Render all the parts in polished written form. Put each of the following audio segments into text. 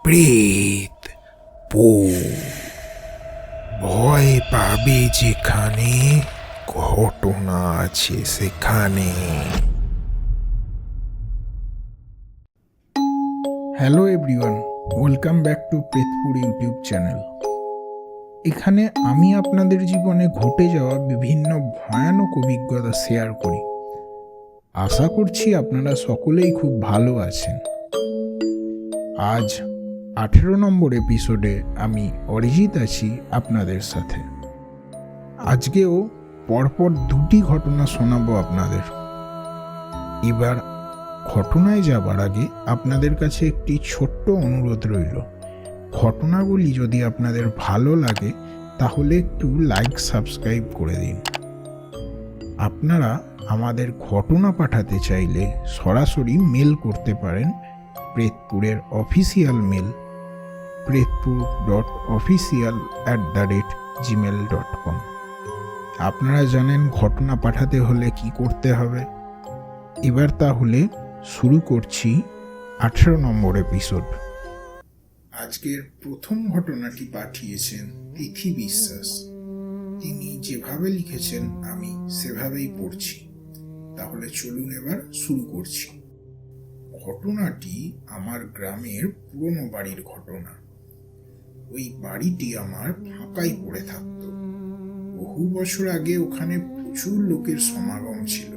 প্রেত পো ভয় পাবে যেখানে ঘটনা আছে সেখানে। Hello everyone, welcome back to Pretpur YouTube channel. এখানে আমি আপনাদের জীবনে ঘটে যাওয়া বিভিন্ন ভয়ানক অভিজ্ঞতা শেয়ার করি। আশা করছি আপনারা সকলেই খুব ভালো আছেন। আজ 18 নম্বর এপিসোডে আমি অরিজিৎ আছি আপনাদের সাথে। আজকেও পরপর দুটি ঘটনা শোনাবো আপনাদের। এবার ঘটনায় যাবার আগে আপনাদের কাছে একটি ছোট্ট অনুরোধ রইল। ঘটনাগুলি যদি আপনাদের ভালো লাগে তাহলে একটু লাইক সাবস্ক্রাইব করে দিন। আপনারা আমাদের ঘটনা পাঠাতে চাইলে সরাসরি মেল করতে পারেন প্রেতপুরের অফিসিয়াল মেল pretpur.official@gmail.com। আপনারা জানেন ঘটনা পাঠাতে হলে কি করতে হবে। এবার তাহলে শুরু করছি 18 নম্বর এপিসোড। আজকের প্রথম ঘটনাটি পাঠিয়েছেন তিথি বিশ্বাস। তিনি যেভাবে লিখেছেন আমি সেভাবেই পড়ছি। তাহলে চলুন এবার শুরু করছি। ঘটনাটি আমার গ্রামের পুরনো বাড়ির ঘটনা। ওই বাড়িটি আমার ফাঁকাই পড়ে থাকত। বহু বছর আগে ওখানে প্রচুর লোকের সমাগম ছিল।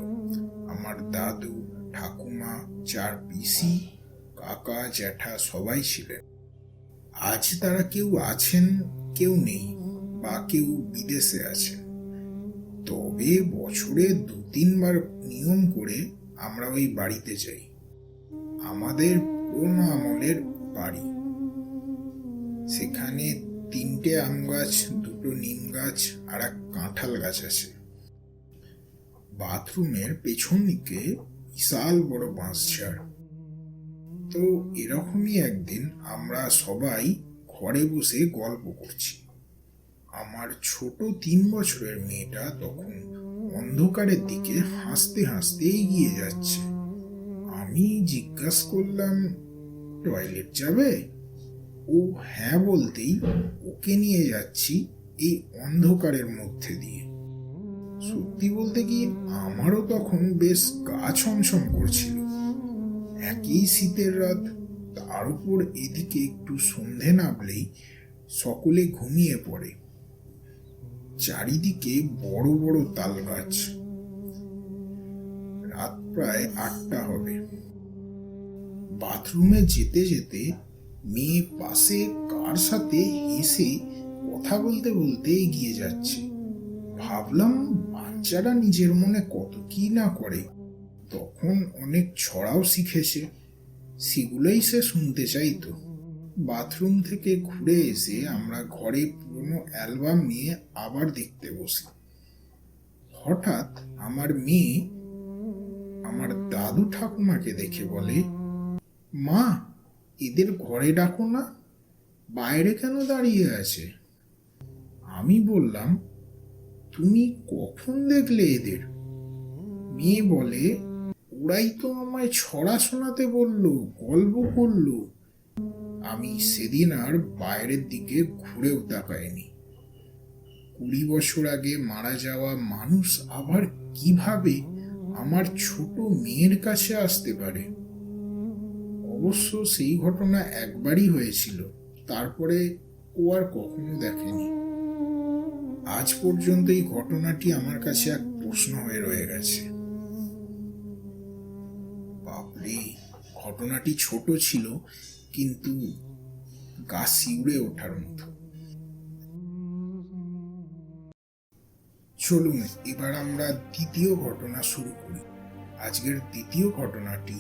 আমার দাদু, ঠাকুমা, 4 পিসি, কাকা, জ্যাঠা সবাই ছিলেন। আজ তারা কেউ আছেন, কেউ নেই, বা কেউ বিদেশে আছেন। তবে বছরে 2-3 বার নিয়ম করে আমরা ওই বাড়িতে যাই। আমাদের পুরনো আমলের বাড়ি। সেখানে 3টে আম গাছ, 2টো নিম গাছ আর 1 কাঁঠাল গাছ আছে। বাথরুমের পেছন দিকে বিশাল বড় বাঁশঝাড়। তো এরকমই একদিন আমরা সবাই ঘরে বসে গল্প করছি। আমার ছোট 3 বছরের মেয়েটা তখন অন্ধকারের দিকে হাসতে হাসতে এগিয়ে যাচ্ছে। আমি জিজ্ঞাসা করলাম, টয়লেট যাবে? ও হ্যাঁ বলতেই ওকে নিয়ে যাচ্ছি এই অন্ধকারের মধ্যে দিয়ে। সত্যি বলতে কি, আমারও তখন বেশ গা ছমছম করছিল। একই শীতের রাত, তার উপর এদিকে একটু সন্ধে নামলেই সকলে ঘুমিয়ে পড়ে। চারিদিকে বড় বড় তাল গাছ। রাত প্রায় 8টা হবে। বাথরুমে যেতে যেতে মেয়ে পাশে কার সাথে হেসে কথা বলতে বলতে এগিয়ে যাচ্ছে। ভাবলাম বাচ্চারা নিজের মনে কত কি না করে। তখন অনেক ছড়াও শিখেছে, সেগুলোই সে শুনতে চাইতো। বাথরুম থেকে ঘুরে এসে আমরা ঘরে পুরনো অ্যালবাম নিয়ে আবার দেখতে বসি। হঠাৎ আমার মেয়ে আমার দাদু ঠাকুমাকে দেখে বলে, মা, এদের ঘরে ডাকো না, বাইরে কেন দাঁড়িয়ে আছে? আমি বললাম, তুমি কখন দেখলে এদের? মেয়ে বলে, ওরাই তো আমায় ছড়া শোনাতে বলল, গল্প করলো। আমি সেদিন আর বাইরের দিকে ঘুরেও তাকাইনি। 20 বছর আগে মারা যাওয়া মানুষ আবার কিভাবে আমার ছোট মেয়ের কাছে আসতে পারে? অবশ্য সেই ঘটনা একবারই হয়েছিল, তারপরে ও আর কখনো দেখেনি। আজ পর্যন্ত এই ঘটনাটি আমার কাছে এক প্রশ্ন হয়ে রয়ে গেছে। বাপরে, ঘটনাটি ছোট ছিল কিন্তু গা শিউরে ওঠার মতো। চলুন এবার আমরা দ্বিতীয় ঘটনা শুরু করি। আজকের দ্বিতীয় ঘটনাটি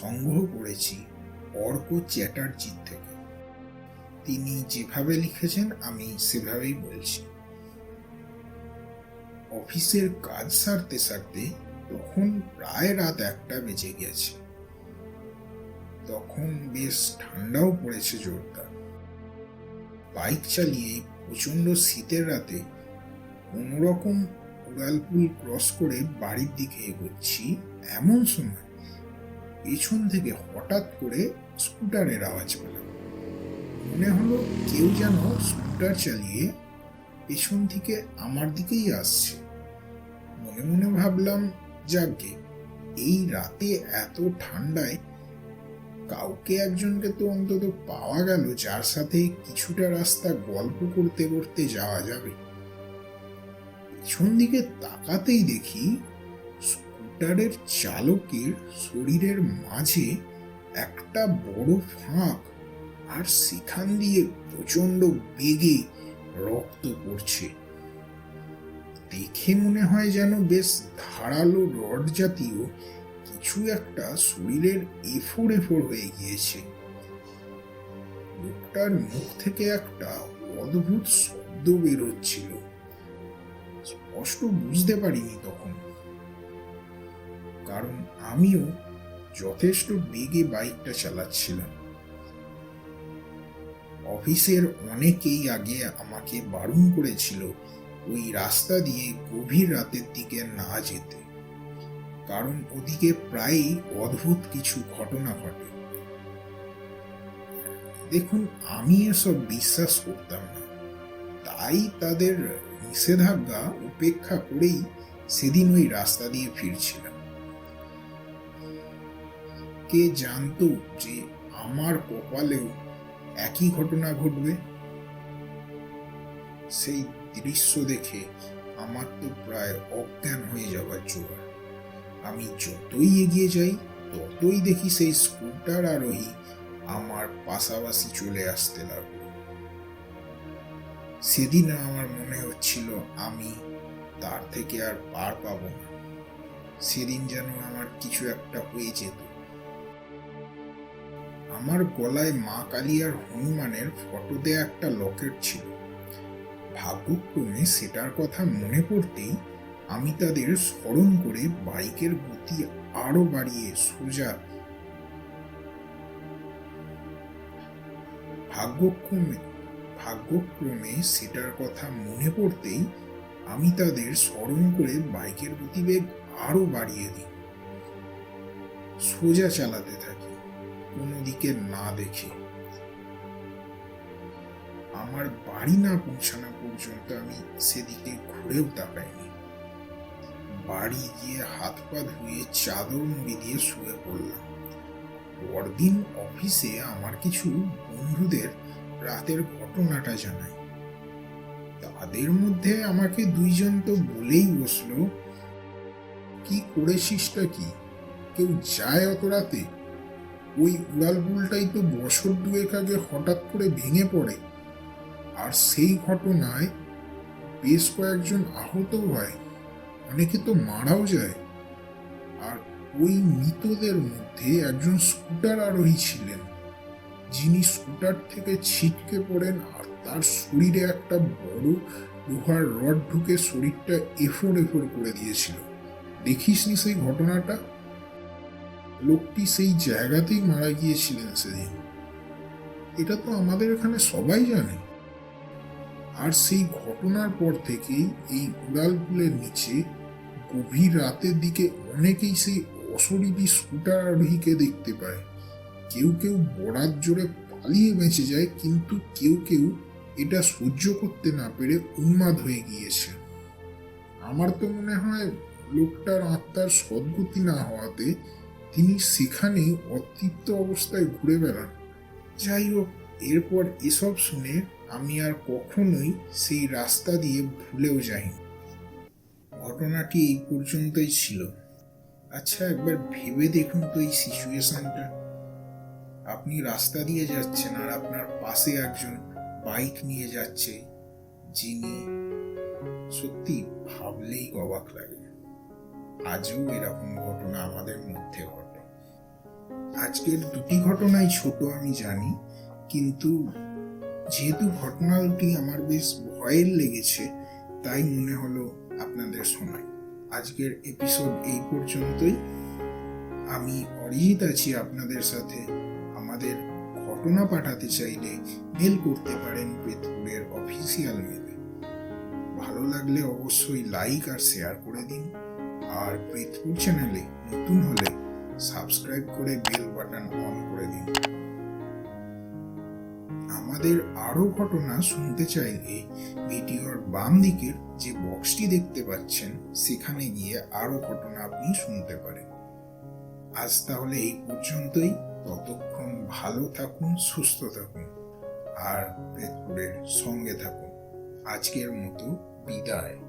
সংগ্রহ করেছি অর্ক চ্যাটার্জির থেকে। তিনি যেভাবে লিখেছেন আমি সেভাবেই বলছি। অফিসের কাজ সারতে সারতে তখন প্রায় রাত 1টা বেজে গেছে। তখন বেশ ঠান্ডাও পড়েছে জোরদার। বাইক চালিয়ে প্রচন্ড শীতের রাতে কোনোরকম উড়ালপুল ক্রস করে বাড়ির দিকে এগোচ্ছি। এমন সময় পেছন থেকে হঠাৎ করে স্কুটারের আওয়াজ পেলাম। মনে হলো কেউ যেন স্কুটার চালিয়ে পেছন থেকে আমার দিকেই আসছে। মনে মনে ভাবলাম, যাকগে, এই রাতে এত ঠান্ডায় কাউকে একজনকে তো অন্তত পাওয়া গেল যার সাথে কিছুটা রাস্তা গল্প করতে করতে যাওয়া যাবে। পেছন দিকে তাকাতেই দেখি স্কুটারের চালকের শরীরের মাঝে একটা বড় ফাঁক, আর সেখান দিয়ে প্রচন্ড বেগে রক্ত পড়ছে। দেখে মনে হয় যেন বেশ ধারালো রড জাতীয় কিছু একটা শরীরের এফোড় এফোড় হয়ে গিয়েছে। লোকটার মুখ থেকে একটা অদ্ভুত শব্দ বের হচ্ছিল, স্পষ্ট বুঝতে পারিনি তখন, কারণ আমিও যথেষ্ট বেগে বাইকটা চালাচ্ছিলাম। অফিসের অনেকেই আগে আমাকে বারণ করেছিল ওই রাস্তা দিয়ে গভীর রাতের দিকে না যেতে, কারণ ওদিকে প্রায়ই অদ্ভুত কিছু ঘটনা ঘটে। দেখুন, আমি এসব বিশ্বাস করতাম না, তাই তাদের নিষেধাজ্ঞা উপেক্ষা করেই সেদিন ওই রাস্তা দিয়ে ফিরছিলাম। কে জানতো যে আমার কপালেও একই ঘটনা ঘটবে। সেই দৃশ্য দেখে আমার তো প্রায় অজ্ঞান হয়ে যাবার জোগাড়। আমি যতই এগিয়ে যাই ততই দেখি সেই স্কুটার আরোহী আমার পাশাপাশি চলে আসতে লাগলো। সেদিন আমার মনে হচ্ছিল আমি তার থেকে আর পার পাবো না। সেদিন যেন আমার কিছু একটা হয়ে যেত। আমার গলায় মা কালী আর হনুমানের ফটো দেয়া একটা লকেট ছিল। ভাগ্যক্রমে সেটার কথা মনে পড়তেই আমি তাদের স্মরণ করে বাইকের গতি আরো বাড়িয়ে সোজা ভাগ্যক্রমে সেটার কথা মনে পড়তেই আমি তাদের স্মরণ করে বাইকের গতিবেগ আরো বাড়িয়ে দিই। সোজা চালাতে থাকি, কোনো দিকে না দেখে। আমার বাড়ি না পৌঁছানো পর্যন্ত আমি সেদিকে ঘুরেও তাকাইনি। বাড়ি গিয়ে হাত পা ধুয়ে চাদর মুড়ি দিয়ে শুয়ে পড়লাম। পরদিন অফিসে আমার কিছু বন্ধুদের রাতের ঘটনাটা জানাই। তাদের মধ্যে আমাকে দুইজন তো বলেই বসলো, কি করেছিসটা কি? কেউ যায় অত রাতে? ওই উড়ালপুলটাই তো বছর দুয়েক আগে হঠাৎ করে ভেঙে পড়ে, আর সেই ঘটনায় বেশ কয়েকজন আহত হয়, অনেকে তো মারাও যায়। আর ওই মৃতদের মধ্যে একজন স্কুটার আরোহী ছিলেন, যিনি স্কুটার থেকে ছিটকে পড়েন আর তার শরীরে একটা বড় লোহার রড ঢুকে শরীরটা এফোড় এফোড় করে দিয়েছিল। দেখিসনি সেই ঘটনাটা? লোকটি সেই জায়গাতেই মারা গিয়েছিলেন সেদিন। এটা তো আমাদের এখানে সবাই জানে। আর সেই ঘটনার পর থেকেই এই উড়ালপুলের নিচে গভীর রাতের দিকে অনেকেই সেই অশরীরী স্কুটার আরোহীকে দেখতে পায়। কেউ কেউ বরাত জোরে পালিয়ে বেঁচে যায়, কিন্তু কেউ কেউ এটা সহ্য করতে না পেরে উন্মাদ হয়ে গিয়েছে। আমার তো মনে হয় লোকটার আত্মার সদ্গতি না হওয়াতে তিনি সেখানেই অতৃপ্ত অবস্থায় ঘুরে বেড়ান। যাই হোক, এরপর এসব শুনে আমি আর কখনোই সেই রাস্তা দিয়ে ভুলেও যাইনি। ঘটনাটি এই পর্যন্তই ছিল। আচ্ছা, একবার ভেবে দেখুন তো এই সিচুয়েশনটা। আপনি রাস্তা দিয়ে যাচ্ছেন আর আপনার পাশে একজন বাইক নিয়ে যাচ্ছে, যিনি সত্যি ভাবলেই অবাক লাগে। আজও এরকম ঘটনা আমাদের মধ্যে ঘটে। আজকের দুটি ঘটনাই ছোট আমি জানি, কিন্তু যেহেতু ঘটনাটি আমার বেশ ভয়ের লেগেছে, তাই মনে হলো আপনাদের শোনাই। আজকের এপিসোড এই পর্যন্তই। আমি অরিজিৎ আছি আপনাদের সাথে। আমাদের ঘটনা পাঠাতে চাইলে মেল করতে পারেন প্রেতপুরের অফিসিয়াল মেলে। ভালো লাগলে অবশ্যই লাইক আর শেয়ার করে দিন। আর প্রেতপুর চ্যানেলে নতুন হলে সাবস্ক্রাইব করে বেল বাটন অন করে দিন। আমাদের আরো ঘটনা শুনতে চাইলে ভিডিওর বাম দিকের যে বক্সটি দেখতে পাচ্ছেন সেখানে গিয়ে আরো ঘটনা আপনি শুনতে পারেন। আজ তাহলে এই পর্যন্তই। ততক্ষণ ভালো থাকুন, সুস্থ থাকুন আর প্রেতপুরের সঙ্গে থাকুন। আজকের মতো বিদায়।